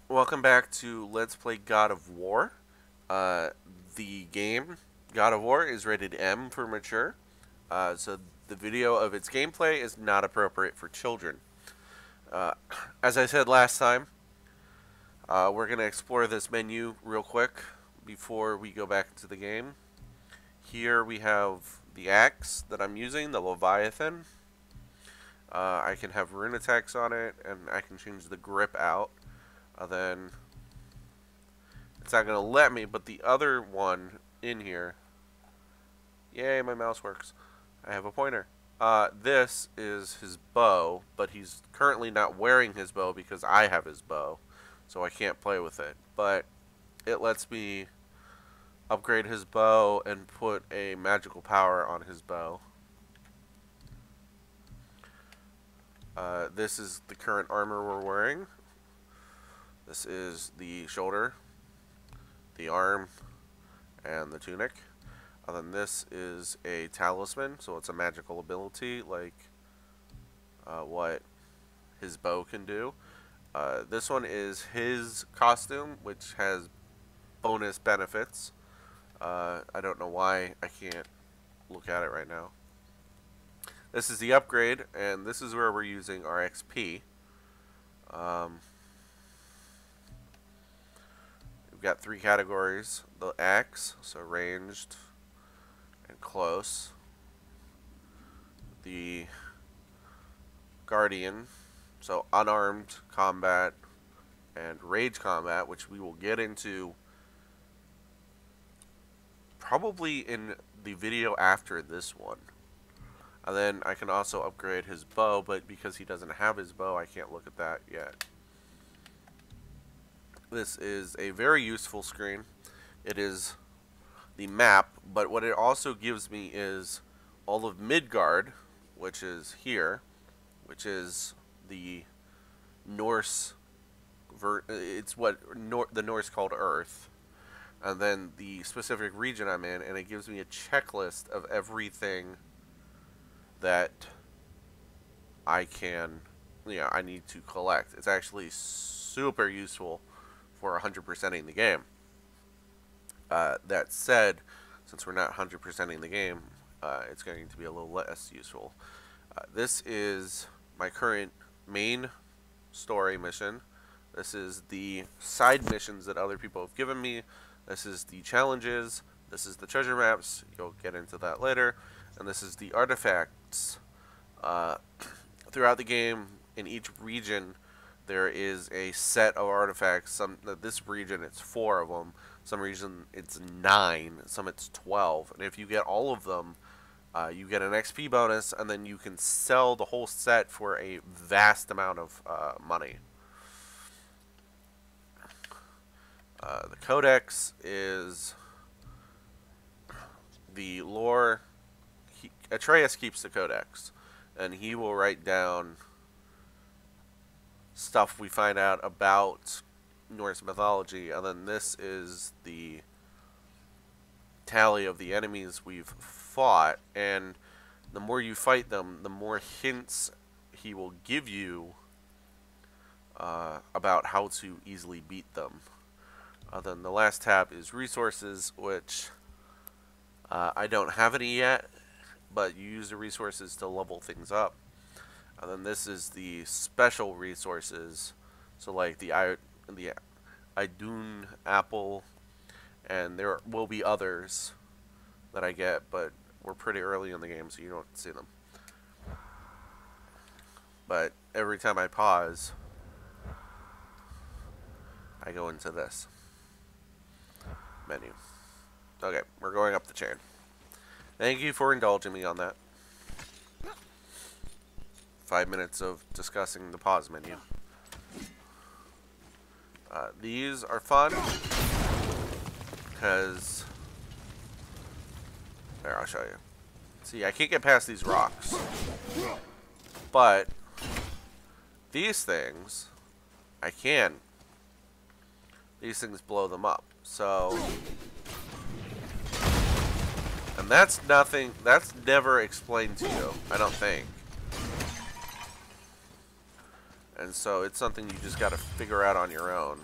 Welcome back to Let's Play God of War. Uh, the game God of War is rated M for mature, so the video of its gameplay is not appropriate for children. Uh, as I said last time, we're going to explore this menu real quick before we go back to the game. Here we have the axe that I'm using, the Leviathan. I can have rune attacks on it, and I can change the grip out. Then it's not going to let me, but the other one in here, yay, my mouse works. I have a pointer. This is his bow, but he's currently not wearing his bow because I have his bow, so I can't play with it. But it lets me upgrade his bow and put a magical power on his bow. This is the current armor we're wearing. This is the shoulder, the arm, and the tunic. And then this is a talisman, so it's a magical ability like what his bow can do. This one is his costume, which has bonus benefits. I don't know why I can't look at it right now. This is the upgrade, and this is where we're using our XP. We've got 3 categories. The axe, so ranged and close. The guardian, so unarmed combat and rage combat, which we will get into probably in the video after this one. And then I can also upgrade his bow, but because he doesn't have his bow, I can't look at that yet. This is a very useful screen. It is the map, but what it also gives me is all of Midgard, which is here, which is the Norse, it's what the Norse called Earth, and then the specific region I'm in, and it gives me a checklist of everything that I need to collect. It's actually super useful for 100%ing the game. That said, since we're not 100%ing the game, it's going to be a little less useful. This is my current main story mission. This is the side missions that other people have given me. This is the challenges. This is the treasure maps. You'll get into that later. And this is the artifacts. Throughout the game, in each region, there is a set of artifacts. This region, it's 4 of them. Some region, it's 9. Some, it's 12. And if you get all of them, you get an XP bonus, and then you can sell the whole set for a vast amount of money. The Codex is the lore. Atreus keeps the Codex, and he will write down stuff we find out about Norse mythology, and then this is the tally of the enemies we've fought, and the more you fight them, the more hints he will give you about how to easily beat them. Then the last tab is resources, which I don't have any yet, but you use the resources to level things up. And then this is the special resources, so like the Idun apple, and there will be others that I get, but we're pretty early in the game, so you don't see them. But every time I pause, I go into this menu. Okay, we're going up the chain. Thank you for indulging me on that. 5 minutes of discussing the pause menu. These are fun because there, I'll show you. See, I can't get past these rocks, but these things I can. These things blow them up. So, and that's nothing. That's never explained to you, I don't think. And so it's something you just got to figure out on your own.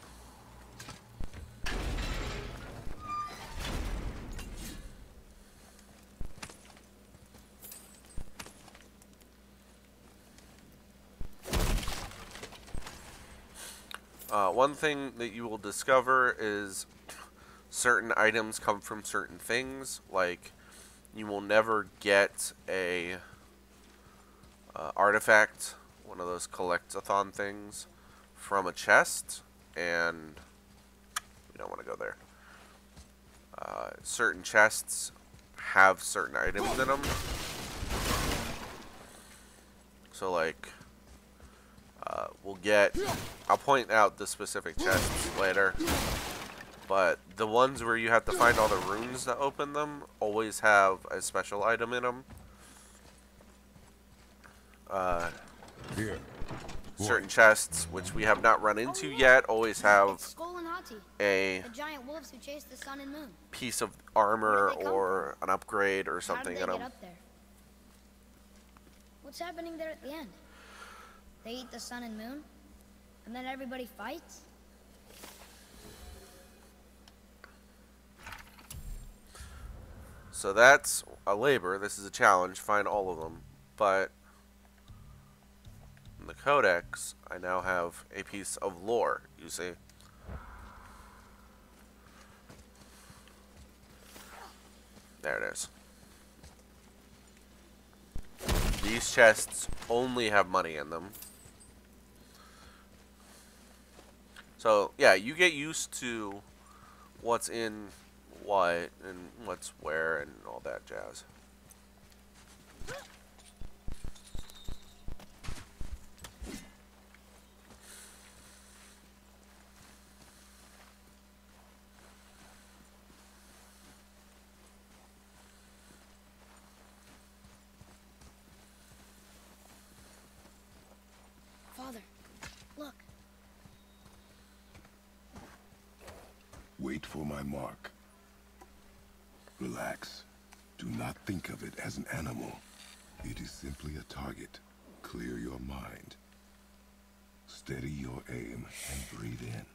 One thing that you will discover is certain items come from certain things. Like, you will never get a artifact, one of those collect-a-thon things, from a chest, and we don't want to go there. Certain chests have certain items in them. So, like, we'll get... I'll point out the specific chests later. But the ones where you have to find all the runes to open them always have a special item in them. Here. Certain chests, which we have not run into yet, always have Skoll and Hati, a the giant wolves who chase the sun and moon. piece of armor Where did they come or an upgrade or How something did in they them. get up there? What's happening there at the end? They eat the sun and moon, and then everybody fights? So that's a labor. This is a challenge. Find all of them. But in the codex, I now have a piece of lore, you see. There it is. These chests only have money in them. So, yeah, you get used to what's in what and what's where and all that jazz. Father, look. Wait for my mark. Relax. Do not think of it as an animal. It is simply a target. Clear your mind. Steady your aim and breathe in.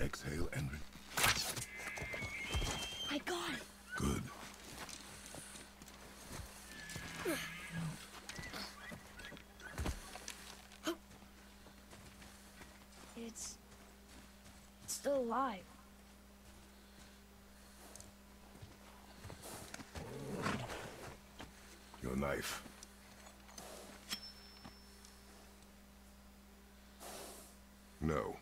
Exhale and... I got it. Good. It's still alive. Your knife. No.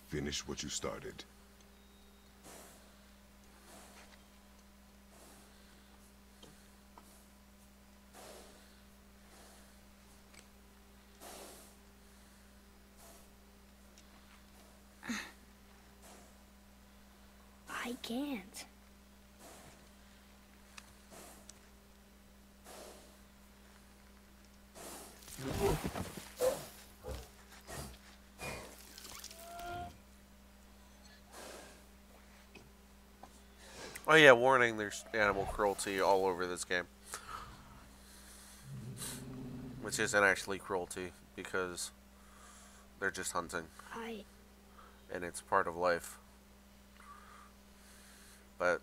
Finish what you started. I can't. Oh yeah, warning, there's animal cruelty all over this game. Which isn't actually cruelty, because they're just hunting. And it's part of life. But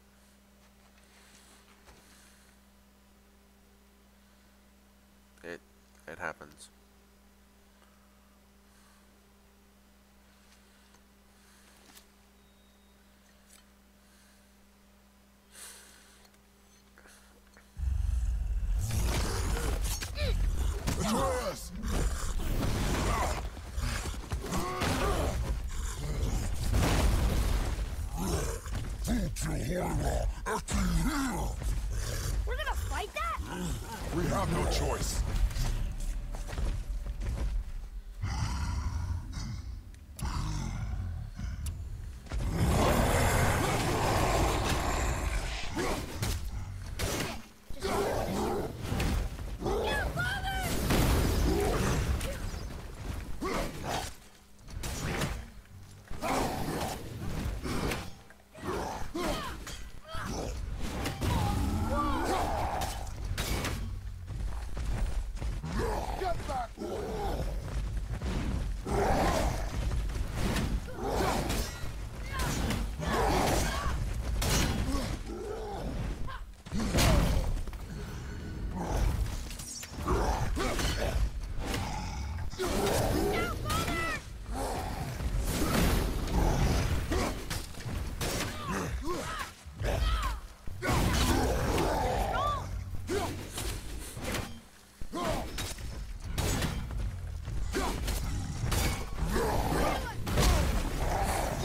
it happens. Atreus! We're gonna fight that? We have no choice.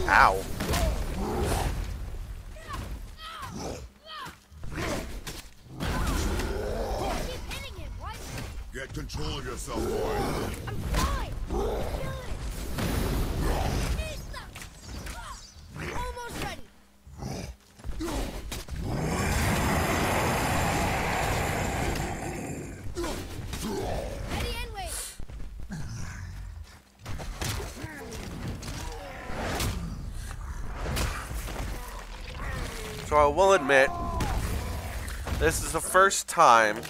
Ow. Keep hitting him, what? Get control of yourself, boy. I'm fine. Kill it. Almost ready. Ready and wait. So I will admit, this is the first time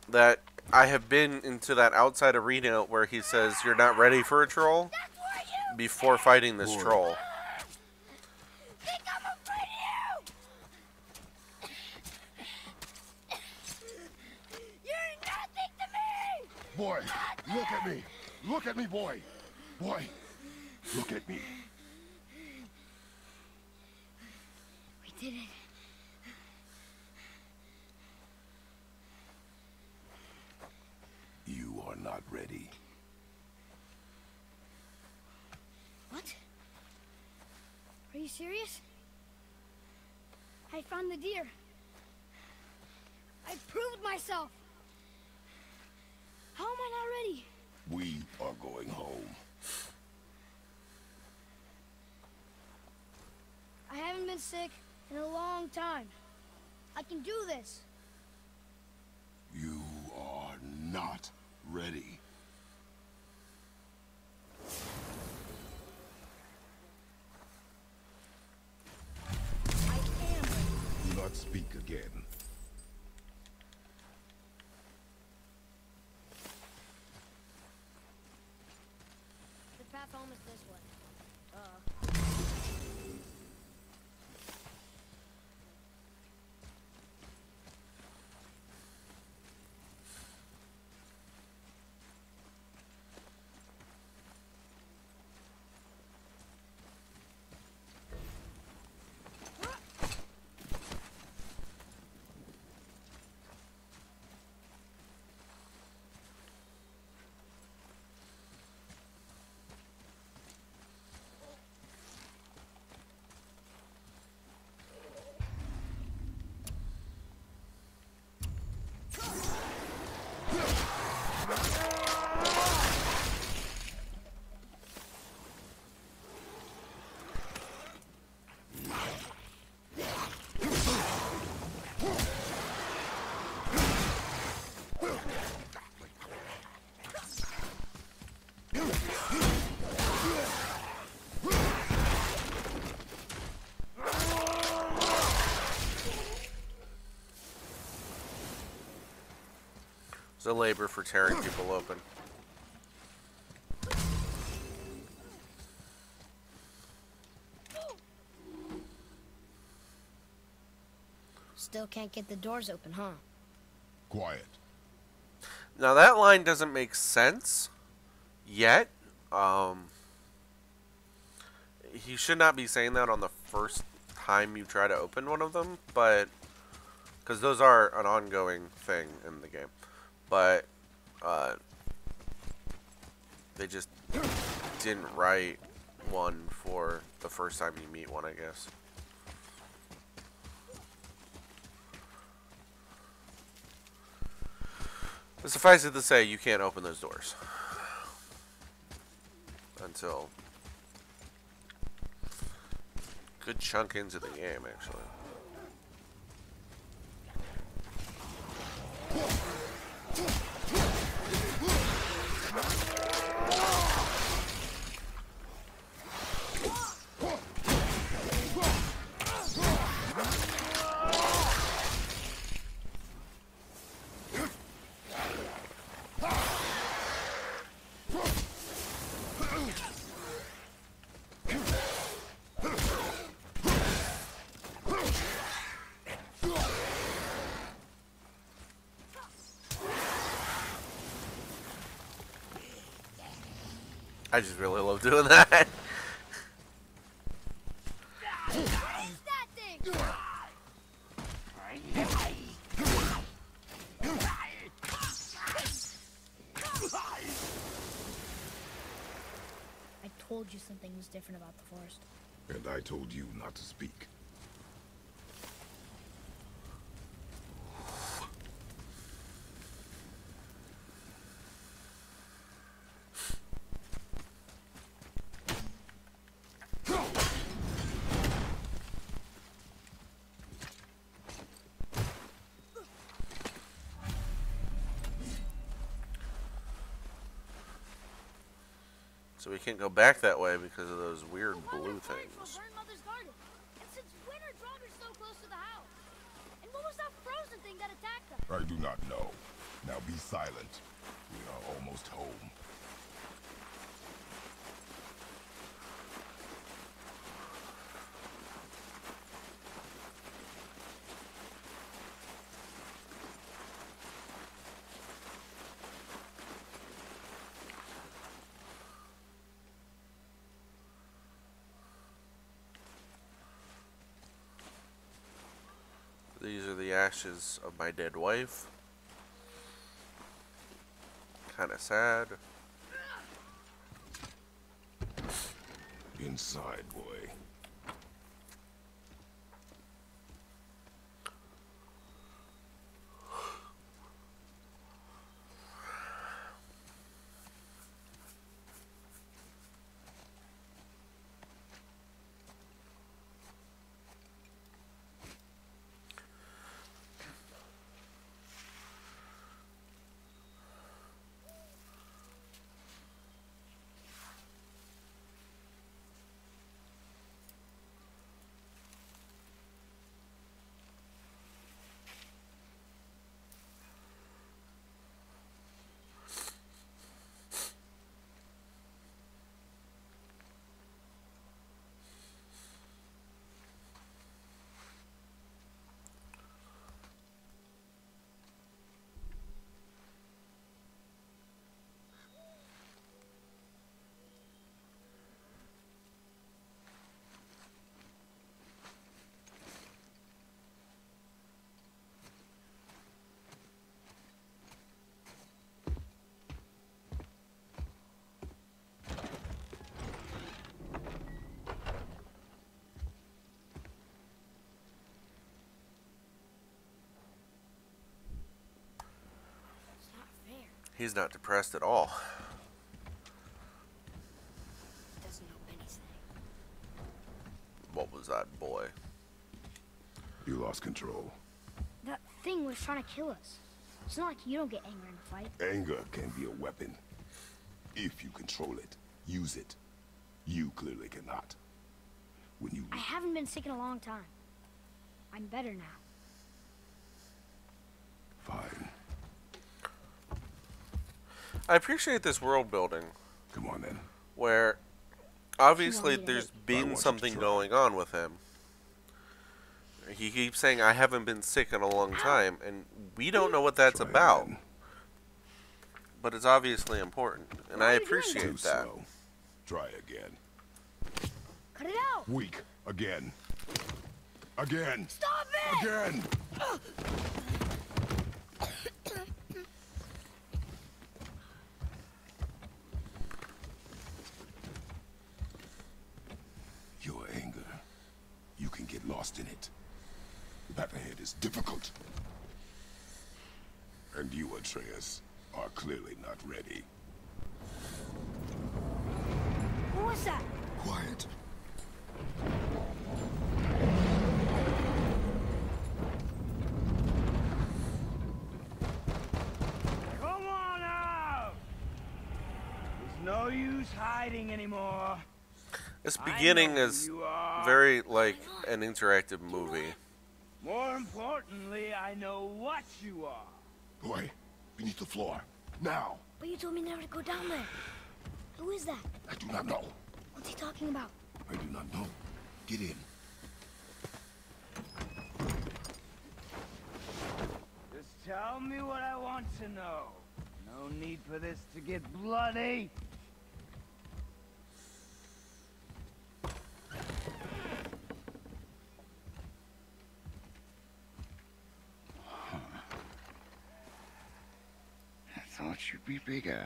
that I have been into that outside arena where he says you're not ready for a troll before fighting this troll. Think I'm afraid of you. You're nothing to me. Boy, look at me. Look at me, boy. Boy, look at me. We did it. You are not ready. What? Are you serious? I found the deer. I proved myself. How am I not ready? We are going home. I haven't been sick in a long time. I can do this. You are not ready. I am ready. Do not speak again. The path home is this way. It's a labor for tearing people open. Still can't get the doors open, huh? Quiet. Now that line doesn't make sense yet. He should not be saying that on the first time you try to open one of them, but because those are an ongoing thing in the game. But they just didn't write one for the first time you meet one, I guess. But suffice it to say, you can't open those doors until a good chunk into the game, actually. I just really love doing that. That thing! I told you something was different about the forest. And I told you not to speak. So we can't go back that way because of those weird blue things. Grandmother's garden. And since when are Draugr so close to the house? And what was that frozen thing that attacked us? I do not know. Now be silent. We are almost home. These are the ashes of my dead wife. Kinda sad. Inside, boy. It's not fair. He's not depressed at all. He doesn't know anything. What was that, boy? You lost control. That thing was trying to kill us. It's not like you don't get angry in a fight. Anger can be a weapon. If you control it, use it. You clearly cannot. When you... I haven't been sick in a long time. I'm better now. Fine. I appreciate this world building, Come on, then. where obviously me to there's hit I been want you to something try. going on with him. He keeps saying, I haven't been sick in a long time, and we don't know what that's Try about. again. But it's obviously important, and Why I are you doing appreciate Too that. slow. Try again. Cut it out! Weak. Again. Again. Stop it! Again. Your anger. You can get lost in it. The path ahead is difficult. And you, Atreus, are clearly not ready. What was that? Quiet. Come on out! There's no use hiding anymore. This I beginning know is who you are. very like an interactive movie. More importantly, I know what you are. Boy, beneath the floor. Now. But you told me never to go down there. Who is that? I do not know. What's he talking about? I do not know. Get in. Just tell me what I want to know. No need for this to get bloody. I thought you'd be bigger.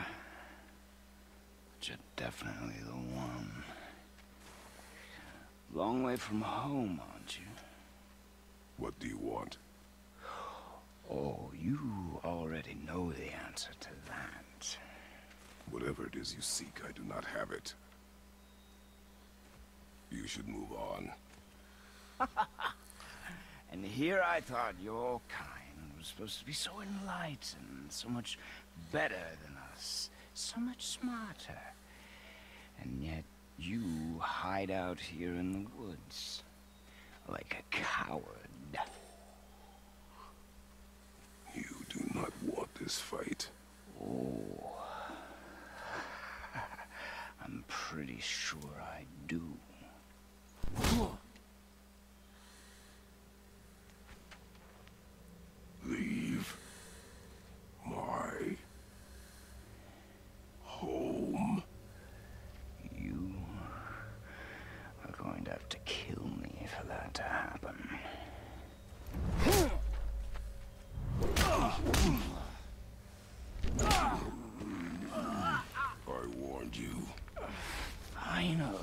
but you're definitely the one. Long way from home, aren't you? What do you want? Oh, you already know the answer to that. Whatever it is you seek, I do not have it. You should move on. And here I thought your kind was supposed to be so enlightened, so much better than us, so much smarter. And yet you hide out here in the woods, like a coward. You do not want this fight. Oh, I'm pretty sure I do. Leave my home. You are going to have to kill me for that to happen. I warned you. Finally.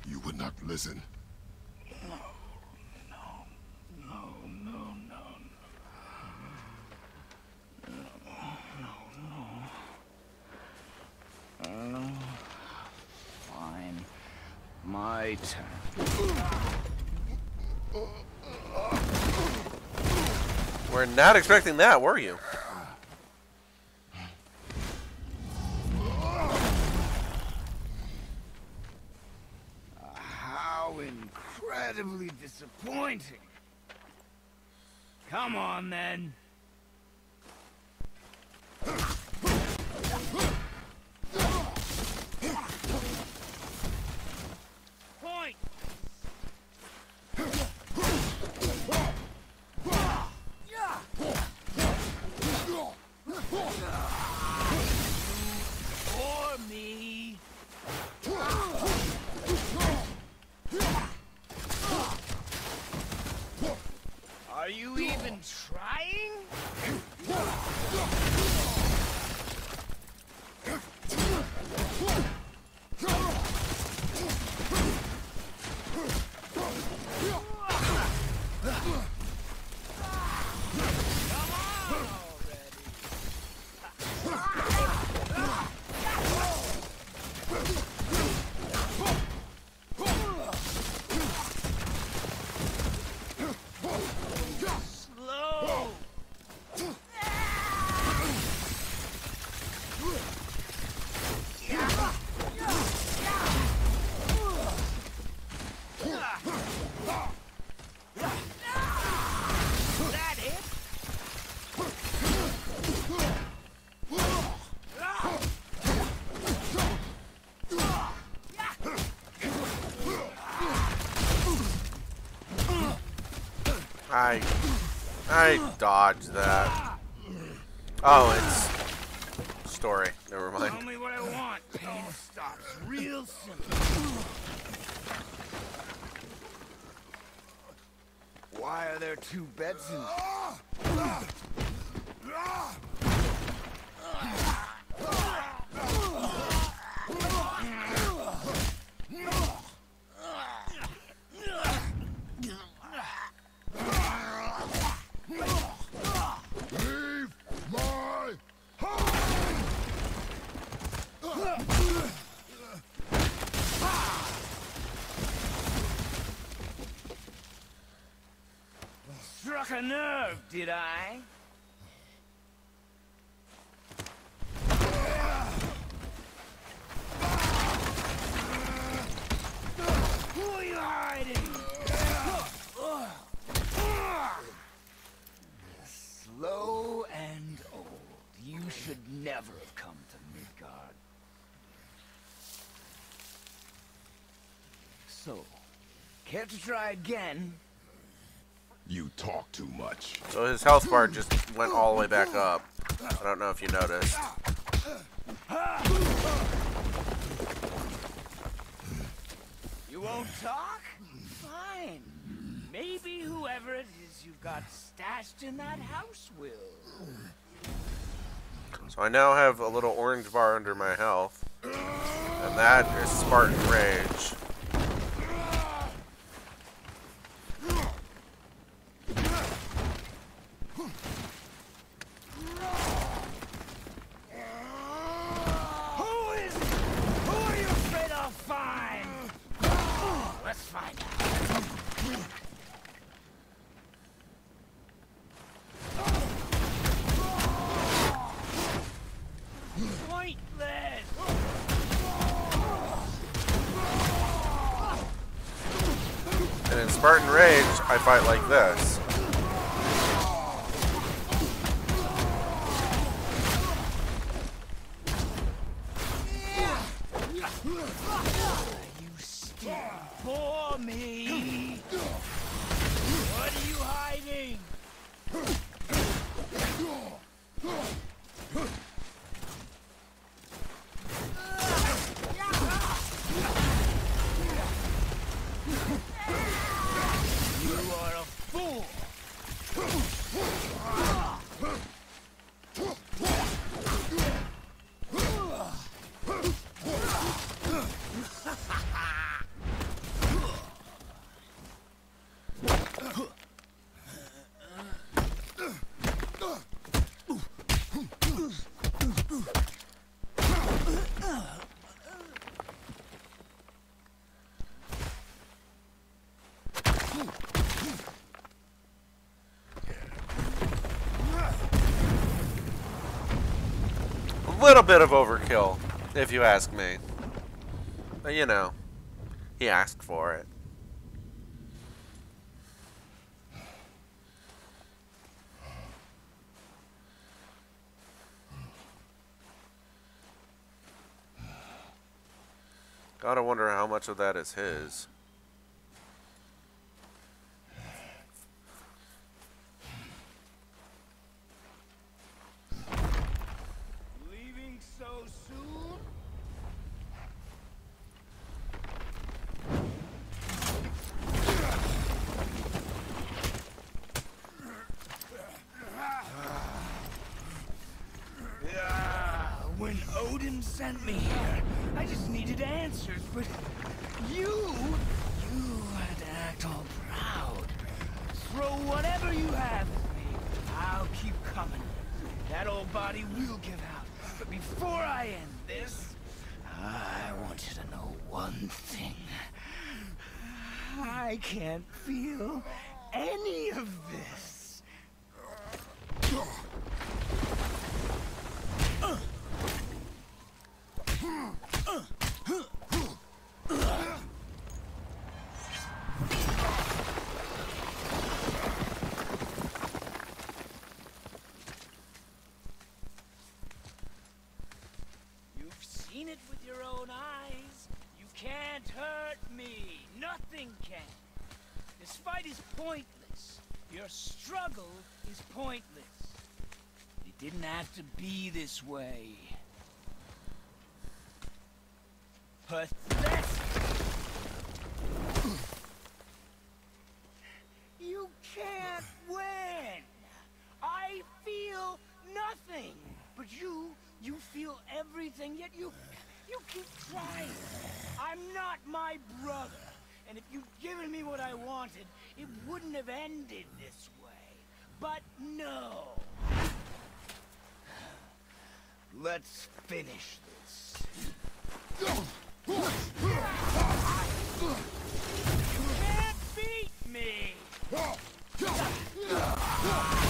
You would not listen. Fine. My turn. We're not expecting that, were you? How incredibly disappointing. Come on, then. Point. For me. Are you even trying? Slow. That it? I dodged that. Oh, it's story. Never mind. Tell me what I want. Pain stops real simple. Why are there two beds in Leave my home! Struck a nerve, did I? Who are you hiding? Slow and old. You should never have come to Midgard. So, care to try again? You talk too much. So his health bar just went all the way back up. I don't know if you noticed. You won't talk? Fine. Maybe whoever it is you've got stashed in that house will. So I now have a little orange bar under my health. And that is Spartan Rage. And in Spartan Rage, I fight like this. You stand for me. What are you hiding? You are a fool. A little bit of overkill, if you ask me. But you know, he asked for it. Gotta wonder how much of that is his. Leaving so soon? When Odin sent me here, I just needed answers, but you had to act all proud. Throw whatever you have at me. I'll keep coming. That old body will give out. But before I end this, I want you to know one thing. I can't feel any of this. You've seen it with your own eyes. You can't hurt me. Nothing can. This fight is pointless. Your struggle is pointless. It didn't have to be this way. Pathetic. You can't win. I feel nothing. But you feel everything, yet you keep trying. I'm not my brother. And if you'd given me what I wanted, it wouldn't have ended this way. But no. Let's finish this. You can't beat me! Come on!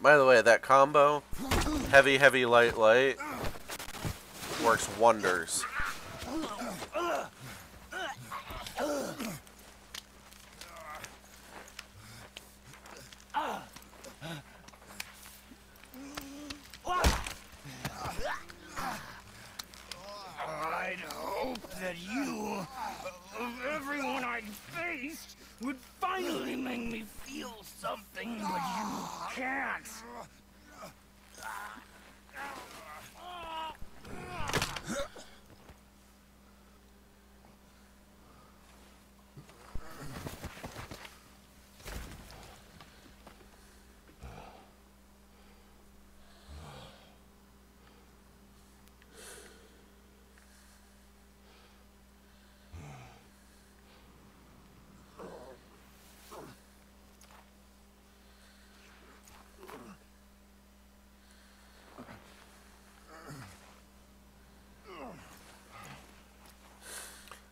By the way, that combo, heavy, heavy, light, light, works wonders. I'd hope that you, of everyone I'd faced, would finally make me feel something, but you can't.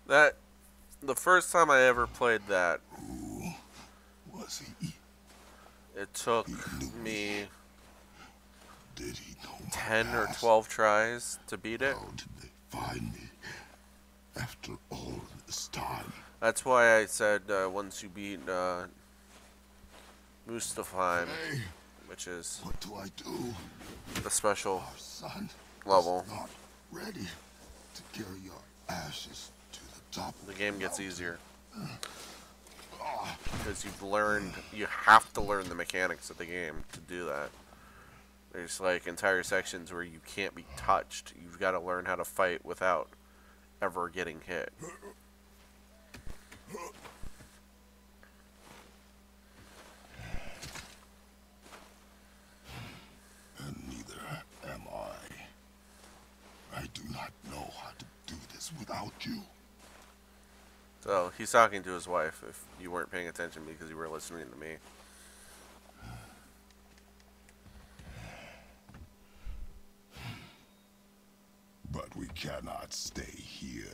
That, the first time I ever played that, Who was he? it took me Did he know my 10 or past? 12 tries to beat it. How did they find me after all this time? That's why I said once you beat Muspelheim, Hey, which is what do I do? the special Our son level, is not ready to carry your ashes to the top. the game gets easier. Ah, Because you have to learn the mechanics of the game to do that. There's like entire sections where you can't be touched. You've got to learn how to fight without ever getting hit. and neither am I. I do not know how to do this without you. So he's talking to his wife if you weren't paying attention because you were listening to me. But we cannot stay here.